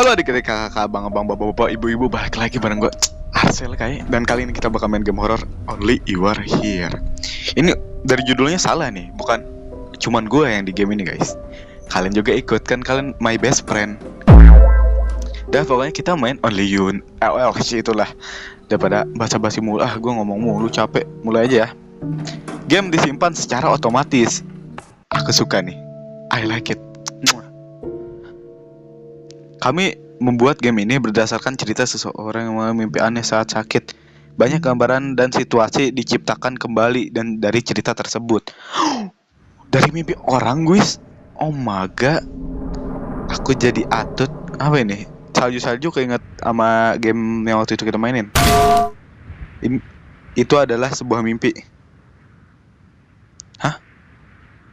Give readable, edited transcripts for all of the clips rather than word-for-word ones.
Halo adik-adik, kakak, abang-abang, bapak-bapak, ibu-ibu, balik lagi bareng gue Arsel kayak. Dan kali ini kita bakal main game horror Only You Are Here. Ini dari judulnya salah nih, bukan cuman gue yang di game ini guys. Kalian juga ikut kan, kalian my best friend. Dah pokoknya kita main Only You sih itulah. Daripada basa-basi mulu, gue ngomong mulu capek. Mulai aja ya. Game disimpan secara otomatis. Aku suka nih, I like it. Kami membuat game ini berdasarkan cerita seseorang yang memimpi aneh saat sakit. Banyak gambaran dan situasi diciptakan kembali dan dari cerita tersebut. Dari mimpi orang, guys. Oh my god. Aku jadi atut. Apa ini? Salju-salju keinget sama game yang waktu itu kita mainin. Itu adalah sebuah mimpi. Hah?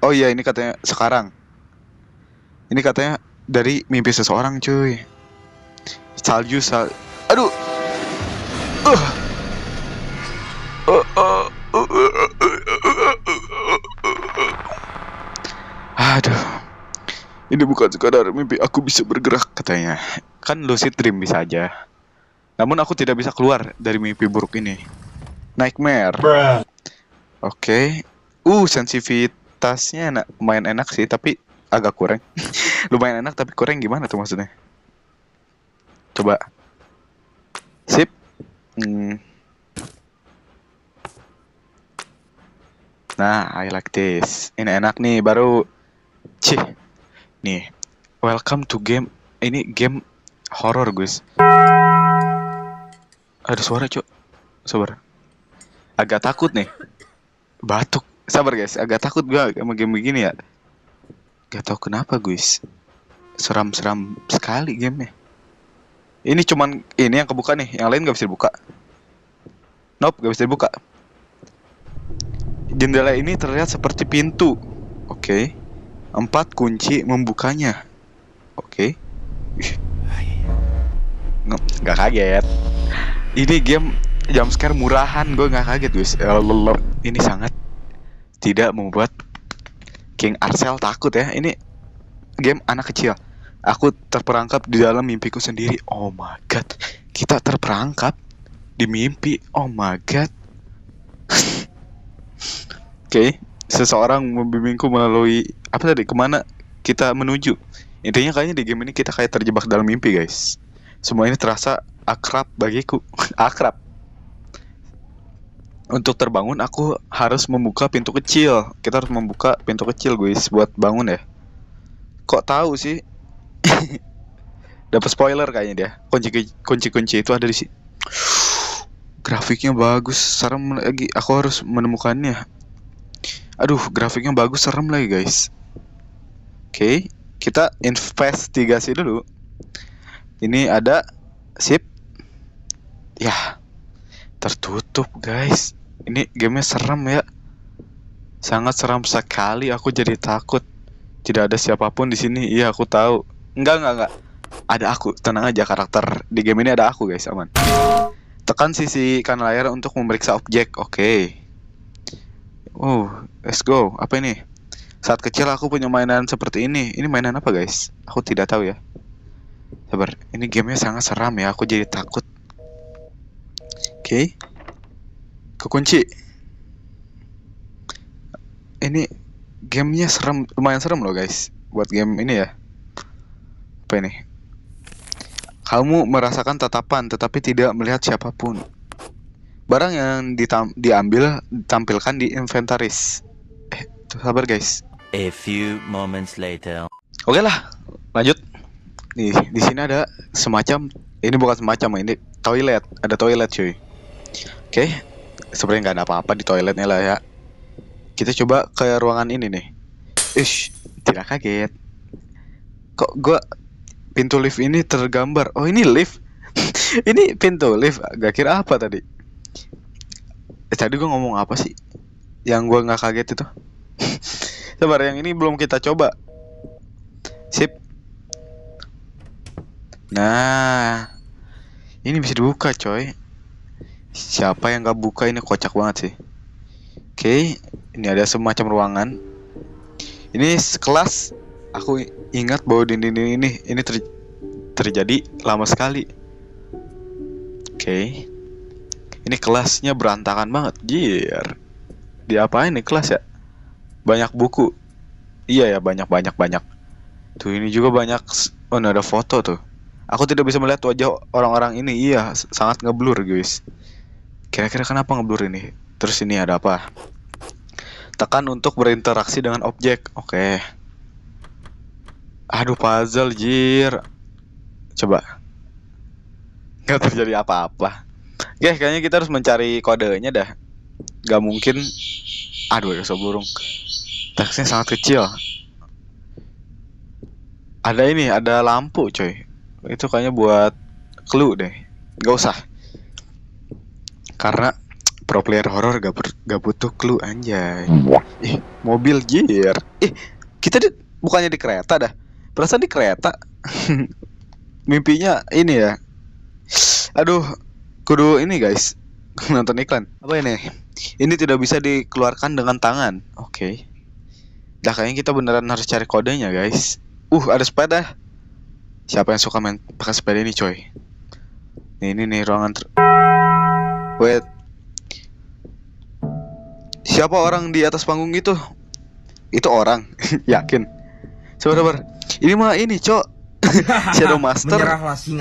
Oh iya, ini katanya sekarang. Ini katanya dari mimpi seseorang, cuy. Aduh. Aduh. Ini bukan sekadar mimpi, aku bisa bergerak katanya. Kan lucid dream bisa aja. Namun aku tidak bisa keluar dari mimpi buruk ini. Nightmare. Oke. Sensitivitasnya lumayan enak sih, tapi agak kurang. Lumayan enak tapi kurang gimana tuh maksudnya? Coba. Sip. Nah, I like this. Ini enak nih, baru. Cih. Nih. Welcome to game. Ini game horror, guys. Ada suara, Cuk. Sabar. Agak takut nih. Batuk. Sabar, guys. Agak takut gua sama game begini ya. Gak tau kenapa, guys. Seram-seram sekali gamenya. Ini cuman ini yang kebuka nih, yang lain gak bisa dibuka. Nope, gak bisa dibuka. Jendela ini terlihat seperti pintu. Oke. 4 kunci membukanya. Oke. Gak kaget. Ini game jumpscare murahan, gue gak kaget, guys. Ini sangat tidak membuat King Arsel takut ya. Ini game anak kecil. Aku terperangkap di dalam mimpiku sendiri. Oh my god. Kita terperangkap di mimpi. Oh my god. Oke. Seseorang membimbingku melalui apa tadi? Kemana kita menuju? Intinya kayaknya di game ini kita kayak terjebak dalam mimpi, guys. Semua ini terasa akrab bagiku. Akrab. Untuk terbangun aku harus membuka pintu kecil. Kita harus membuka pintu kecil, guys, buat bangun ya. Kok tahu sih? Dapat spoiler kayaknya dia. Kunci-kunci itu ada di sini. Grafiknya bagus, serem lagi. Aku harus menemukannya. Aduh, grafiknya bagus, serem lagi, guys. Oke, kita investigasi dulu. Ini ada sip. Ya. Tertutup, guys. Ini gamenya serem ya. Sangat seram sekali. Aku jadi takut. Tidak ada siapapun di sini. Iya, aku tahu. Enggak. Ada aku. Tenang aja, karakter di game ini ada aku, guys. Aman. Tekan sisi kanan layar untuk memeriksa objek. Oke. Let's go. Apa ini? Saat kecil aku punya mainan seperti ini. Ini mainan apa, guys? Aku tidak tahu ya. Sabar. Ini gamenya sangat seram ya. Aku jadi takut. Oke. Kekunci. Ini gamenya serem, lumayan serem loh, guys. Buat game ini ya. Apa ini? Kamu merasakan tatapan tetapi tidak melihat siapapun. Barang yang diambil ditampilkan di inventaris. Sabar, guys. A few moments later. Oke lah, lanjut. Nih, di sini ada semacam, ini bukan semacam, ini toilet. Ada toilet, cuy. Oke. Sebenarnya nggak ada apa-apa di toiletnya lah ya. Kita coba ke ruangan ini nih. Tidak kaget. Kok pintu lift ini tergambar? Oh, ini lift. Ini pintu lift. Gak kira apa tadi. Tadi gue ngomong apa sih? Yang gue nggak kaget itu. Sabar, yang ini belum kita coba. Sip. Nah, ini bisa dibuka, coy. Siapa yang gak buka? Ini kocak banget sih. Oke, ini ada semacam ruangan. Ini sekelas. Aku ingat bahwa dinding ini terjadi lama sekali. Oke. Ini kelasnya berantakan banget. Jir. Diapain nih kelas ya? Banyak buku. Iya ya, banyak. Tuh ini juga banyak. Oh, ini ada foto tuh. Aku tidak bisa melihat wajah orang-orang ini. Iya, sangat ngeblur guys. Kira-kira kenapa ngeblur ini? Terus ini ada apa? Tekan untuk berinteraksi dengan objek. Oke. Aduh, puzzle jir. Coba. Nggak terjadi apa-apa. Oke, kayaknya kita harus mencari kodenya dah. Gak mungkin. Aduh, ada burung. Teksnya sangat kecil. Ada ini, ada lampu coy. Itu kayaknya buat clue deh. Gak usah. Karena pro player horror gak butuh clue anjay. Mobil jir. Kita bukannya di kereta dah. Perasaan di kereta. Mimpinya ini ya. Aduh, kudu ini guys. Nonton iklan. Apa ini? Ini tidak bisa dikeluarkan dengan tangan. Oke. Dah kayaknya kita beneran harus cari kodenya guys. Ada sepeda. Siapa yang suka main pakai sepeda ini coy? Ini nih ruangan Wait. Siapa orang di atas panggung itu? Itu orang. Yakin. Sabar. Ini mah ini cok. Shadow Master.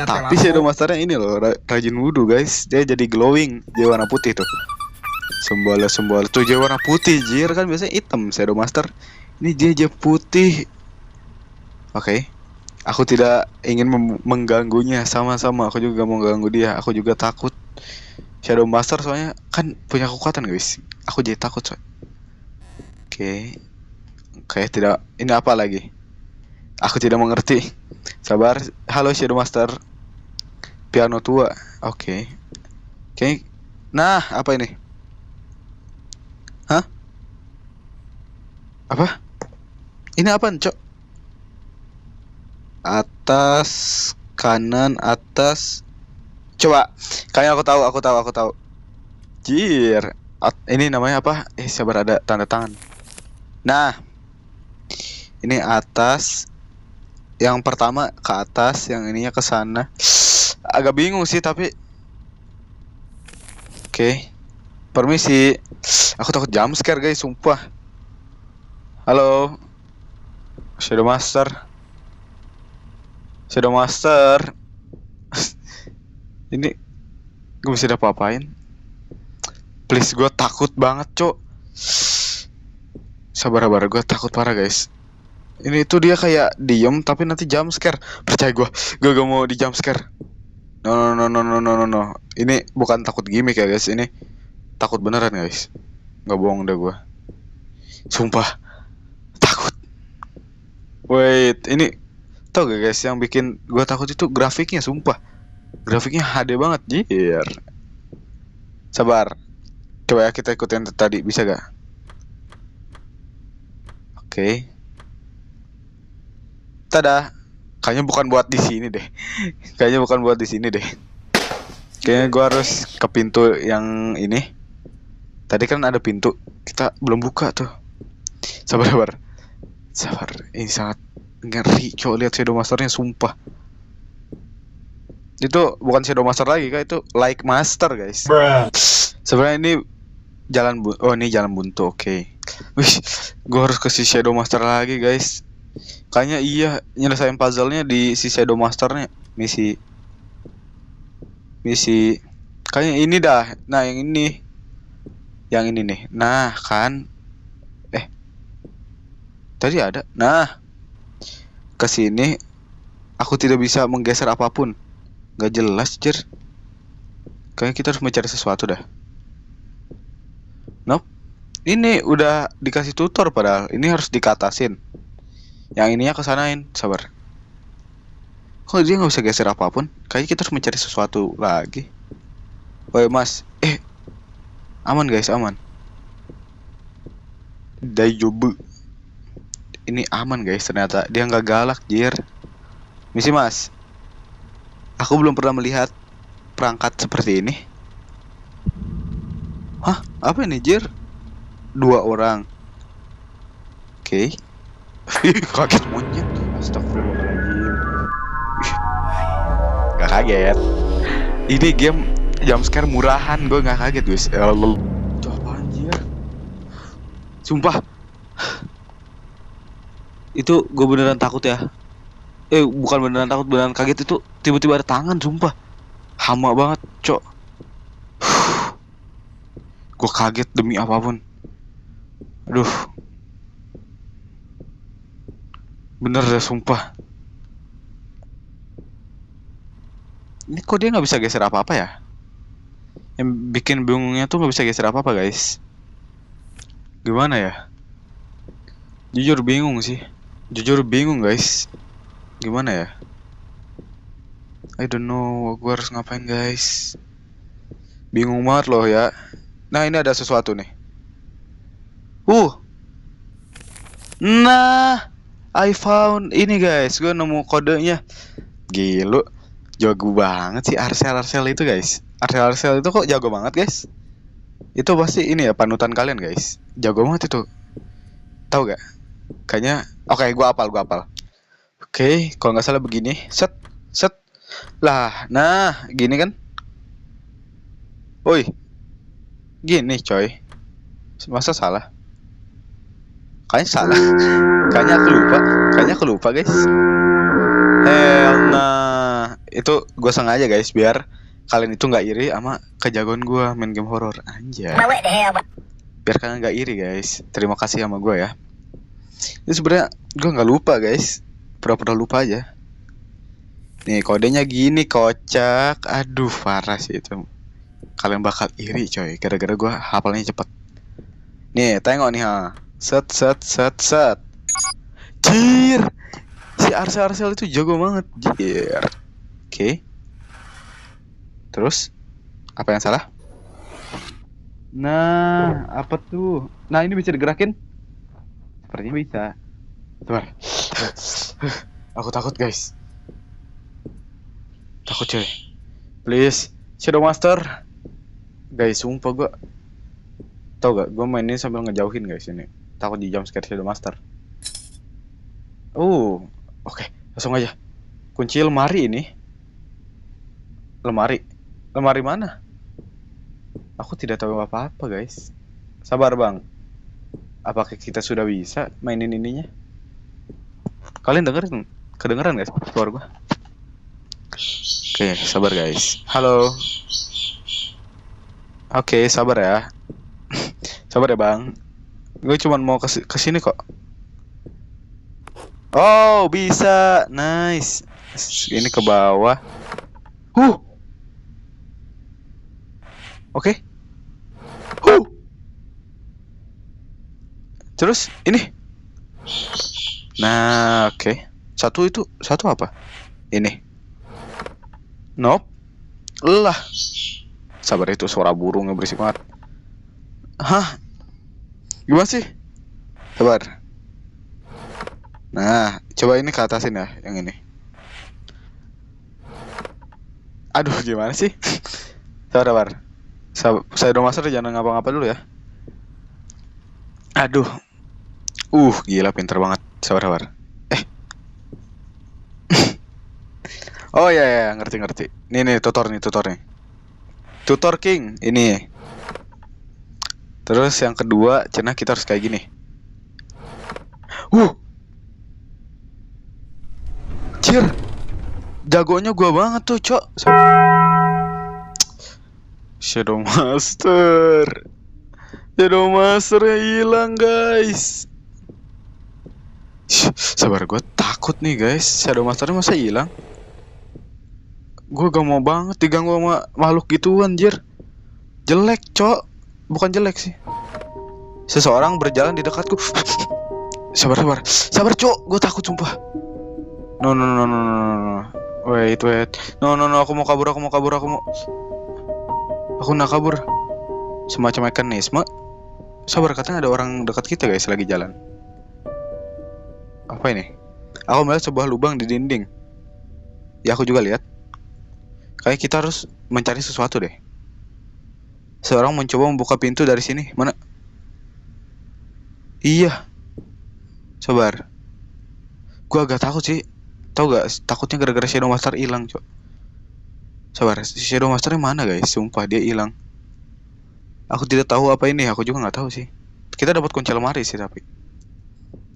Tapi Shadow Masternya ini loh, rajin wudhu guys. Dia jadi glowing. Dia warna putih tuh. Sembola tuh dia warna putih. Jir kan biasanya hitam Shadow Master. Ini dia putih. Oke. Aku tidak ingin mengganggunya. Sama-sama aku juga mau ganggu dia. Aku juga takut. Shadow Master soalnya kan punya kekuatan guys. Aku jadi takut soalnya. Oke. Tidak. Ini apa lagi? Aku tidak mengerti. Sabar. Halo Shadow Master. Piano tua. Oke. Nah, apa ini? Hah? Apa? Ini apaan, Cok? Atas, kanan, atas. Coba. Kayaknya aku tahu. Jir. Ini namanya apa? Sabar, ada tanda tangan. Nah. Ini atas. Yang pertama ke atas, yang ininya ke sana. Agak bingung sih tapi. Oke. Permisi. Aku takut jump scare guys, sumpah. Halo. Shadow Master. Ini gue bisa apa-apain. Please, gue takut banget cok. Sabar, gue takut parah guys. Ini tuh dia kayak diem tapi nanti jump scare. Percaya gue gak mau di jump scare. No. Ini bukan takut gimmick ya guys. Ini takut beneran guys. Gak bohong deh gue. Sumpah takut. Wait, ini tau gak guys yang bikin gue takut itu grafiknya, sumpah. Grafiknya HD banget, jir. Sabar. Coba ya kita ikutin tadi, bisa gak? Oke. Tada. Kayaknya bukan buat di sini deh. Kayaknya gue harus ke pintu yang ini. Tadi kan ada pintu, kita belum buka tuh. Sabar. Ini sangat ngeri, coba lihat Shadow Masternya, sumpah. Itu bukan Shadow Master lagi, kak, itu Like Master guys. Sebenarnya ini ini jalan buntu, oke. Wih, gue harus ke si Shadow Master lagi guys. Kayaknya iya, nyelesain puzzle-nya di si Shadow Masternya. Misi kayaknya ini dah. Nah, yang ini nih. Nah, kan. Tadi ada. Nah, kesini aku tidak bisa menggeser apapun. Gak jelas, Jir. Kayaknya kita harus mencari sesuatu dah. Nope. Ini udah dikasih tutor padahal. Ini harus dikatasin. Yang ininya kesanain. Sabar. Kok dia gak bisa geser apapun? Kayaknya kita harus mencari sesuatu lagi. Woi mas. Aman guys, aman. Daijoubu. Ini aman guys, ternyata dia nggak galak, jir. Misi mas, aku belum pernah melihat perangkat seperti ini. Hah, apa ini jir? 2 orang. Oke. Kaget monyet. Astagfirullahaladzim. nggak kaget. Ini game jam scare murahan, gue nggak kaget guys. Itu apa anjir? Sumpah. Itu gue beneran takut ya. Bukan beneran takut, beneran kaget. Itu tiba-tiba ada tangan, sumpah. Hama banget, cok. Gue kaget demi apapun. Aduh. Bener deh, sumpah. Ini kok dia nggak bisa geser apa-apa ya? Yang bikin bingungnya tuh nggak bisa geser apa-apa guys. Gimana ya? Jujur bingung sih. Jujur bingung guys. Gimana ya? I don't know. Gue harus ngapain guys? Bingung banget loh ya. Nah ini ada sesuatu nih. Nah, I found ini guys. Gue nemu kodenya. Gila, jago banget sih Arcel itu guys. Arcel itu kok jago banget guys. Itu pasti ini ya panutan kalian guys. Jago banget itu. Tahu gak? Kayaknya. Oke, gua hafal. Oke, kalau nggak salah begini. Set. Lah, nah, gini kan? Woi. Gini coy. Masa salah? Kayaknya salah. Kayaknya aku lupa guys. Nah, itu gue sengaja guys biar kalian itu nggak iri sama kejagoan gue main game horor. Anjay. Biar kalian nggak iri guys. Terima kasih sama gue ya. Ini sebenarnya gue nggak lupa guys. Pura-pura lupa aja. Nih kodenya gini kocak. Aduh parah sih itu. Kalian bakal iri coy. Gara-gara gue hafalnya cepet. Nih tengok nih ha. Set. Jir. Si Arcel itu jago banget. Jir. Oke. Terus apa yang salah? Nah, apa tuh? Nah, ini bisa digerakin? Sepertinya bisa. Coba. Aku takut, guys. Takut, coy. Please, Shadow Master. Guys, sumpah gua. Tau gak? Gua main ini sambil ngejauhin, guys, ini. Takut di jump scare Shadow Master. Oke, langsung aja. Kunci lemari ini. Lemari mana? Aku tidak tahu apa-apa guys. Sabar bang. Apakah kita sudah bisa mainin ininya? Kalian dengerin? Kedengeran guys suara gua? Oke, sabar guys. Halo. Oke, sabar ya. Sabar ya bang. Gue cuma mau kesini kok. Oh bisa, nice. Ini ke bawah. Oke. Terus ini. Nah, oke. Satu apa? Ini. Nope. Lah. Sabar, itu suara burung yang berisik banget. Hah? Gimana sih? Sabar. Nah, coba ini ke atasin ya, yang ini. Aduh, gimana sih? Sabar. Shadow Master jangan ngapa-ngapa dulu ya. Aduh. Gila pinter banget. Sabar. Oh ya, ngerti. Nih tutor nih. Tutor King ini. Terus yang kedua, cenah kita harus kayak gini. Cir. Jagonya gua banget tuh, Cok. Shadow Masternya hilang guys. Sabar, gue takut nih guys. Shadow Masternya masa hilang? Gue gak mau banget diganggu sama makhluk gitu anjir. Jelek cok. Bukan jelek sih. Seseorang berjalan di dekatku. Sabar cok. Gue takut sumpah. No. Wait. No. Aku mau kabur. Aku nak kabur. Semacam mekanisme. Sabar, katanya ada orang dekat kita guys lagi jalan. Apa ini? Aku melihat sebuah lubang di dinding. Ya aku juga lihat. Kayak kita harus mencari sesuatu deh. Seorang mencoba membuka pintu dari sini. Mana? Iya. Sabar. Gua agak takut sih. Tahu gak? Takutnya gara-gara Shadow Master hilang, cok. Sabar, si Shadow Masternya mana guys? Sumpah dia hilang. Aku tidak tahu apa ini, aku juga nggak tahu sih. Kita dapat kunci lemari sih tapi.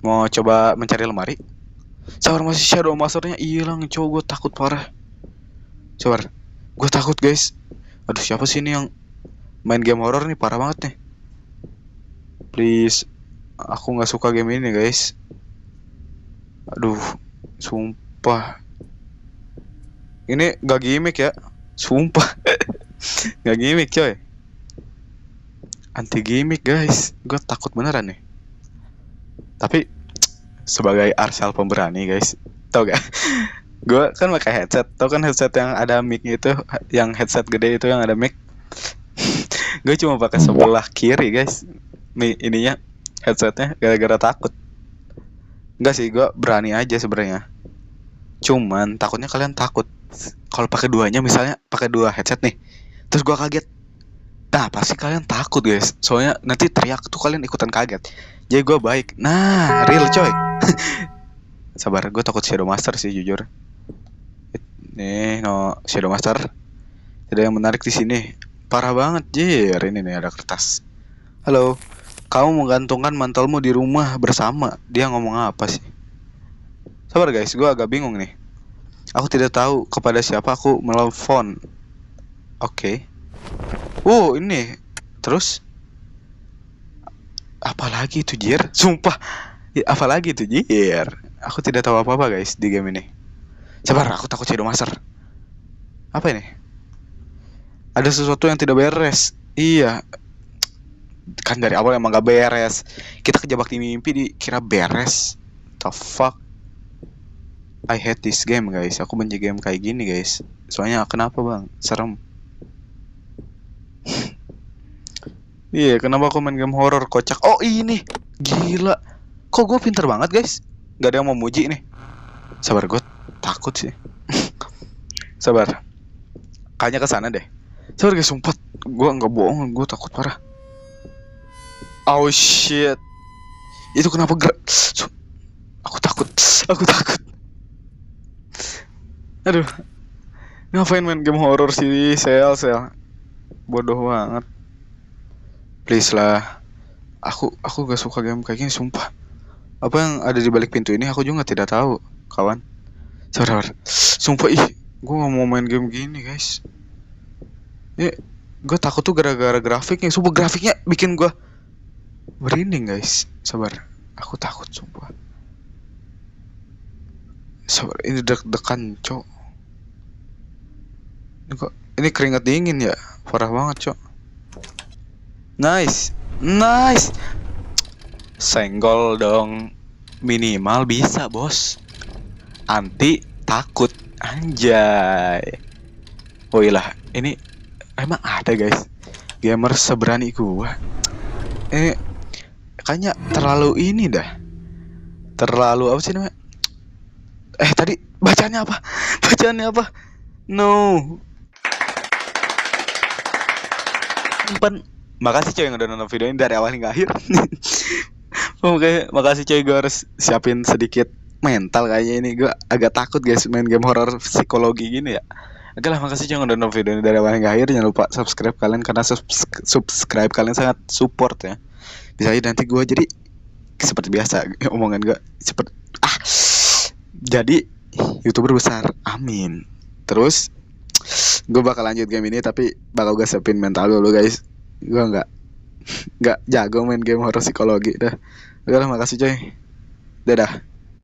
Mau coba mencari lemari? Sabar, masih Shadow Masternya hilang, cowok, gue takut parah. Sabar, gue takut guys. Aduh, siapa sih ini yang main game horror nih, parah banget nih. Please, aku nggak suka game ini guys. Aduh, sumpah. Ini gak gimmick ya, sumpah. Gak gimmick coy. Anti gimmick guys, gue takut beneran nih. Tapi sebagai Arshal pemberani guys, tau gak? Gue kan pakai headset, tau kan headset yang ada mic itu, yang headset gede itu yang ada mic. Gue cuma pakai sebelah kiri guys, ininya headsetnya gara-gara takut. Enggak sih, gue berani aja sebenarnya. Cuman takutnya kalian takut kalau pakai duanya, misalnya pakai dua headset nih, terus gue kaget. Nah pasti kalian takut guys, soalnya nanti teriak tuh kalian ikutan kaget. Jadi gue baik. Nah real coy. Sabar, gue takut Shadow Master sih jujur. Nih no Shadow Master. Tidak yang menarik di sini. Parah banget jir. Ini nih ada kertas. Halo, kamu menggantungkan mantelmu di rumah bersama. Dia ngomong apa sih? Sabar guys, gue agak bingung nih. Aku tidak tahu kepada siapa aku melelpon. Oke. Ini. Terus apalagi itu jir? Sumpah. Apalagi itu jir? Aku tidak tahu apa-apa guys di game ini. Sabar, aku takut Shadow Master. Apa ini? Ada sesuatu yang tidak beres. Iya. Kan dari awal emang gak beres. Kita kejebak di mimpi dikira beres. The fuck? I hate this game guys. Aku benci game kayak gini guys. Soalnya kenapa bang? Serem. Iya, kenapa aku main game horror kocak? Oh ini, gila. Kok gue pinter banget guys? Gak ada yang mau muji nih. Sabar, gue takut sih. Sabar. Kayaknya ke sana deh. Sabar guys, sumpah. Gue nggak bohong, gue takut parah. Oh shit. Itu kenapa gerak? Aku takut. Aku takut. Aduh. Ngapain main game horror sih, sel. Bodoh banget. Please lah. Aku gak suka game kayak gini, sumpah. Apa yang ada di balik pintu ini aku juga tidak tahu, kawan. Sabar. Sumpah gue gak mau main game gini, guys. Gue takut tuh gara-gara grafiknya. Sumpah grafiknya bikin gue merinding, guys. Sabar. Aku takut, sumpah. Sabar, ini deg-degan, cok. Ini keringat dingin ya. Parah banget, cok. Nice. Senggol dong. Minimal bisa bos. Anti takut. Anjay. Oh iyalah, ini emang ada guys gamer seberani gua. Kayaknya terlalu ini dah. Terlalu apa sih namanya? Tadi bacaannya apa? No. Makasih coy yang udah nonton video ini dari awal hingga akhir. Oke, makasih coy, gue harus siapin sedikit mental kayaknya ini. Gue agak takut guys main game horror psikologi gini ya. Oke lah, makasih coy yang udah nonton video ini dari awal hingga akhir. Jangan lupa subscribe kalian, karena subscribe kalian sangat support ya. Bisa aja nanti gue jadi seperti biasa omongan gue seperti jadi YouTuber besar, amin. Terus gue bakal lanjut game ini, tapi bakal gue siapin mental dulu guys. Gue nggak jago main game horror psikologi dah. Udah lah, makasih coy. Dadah.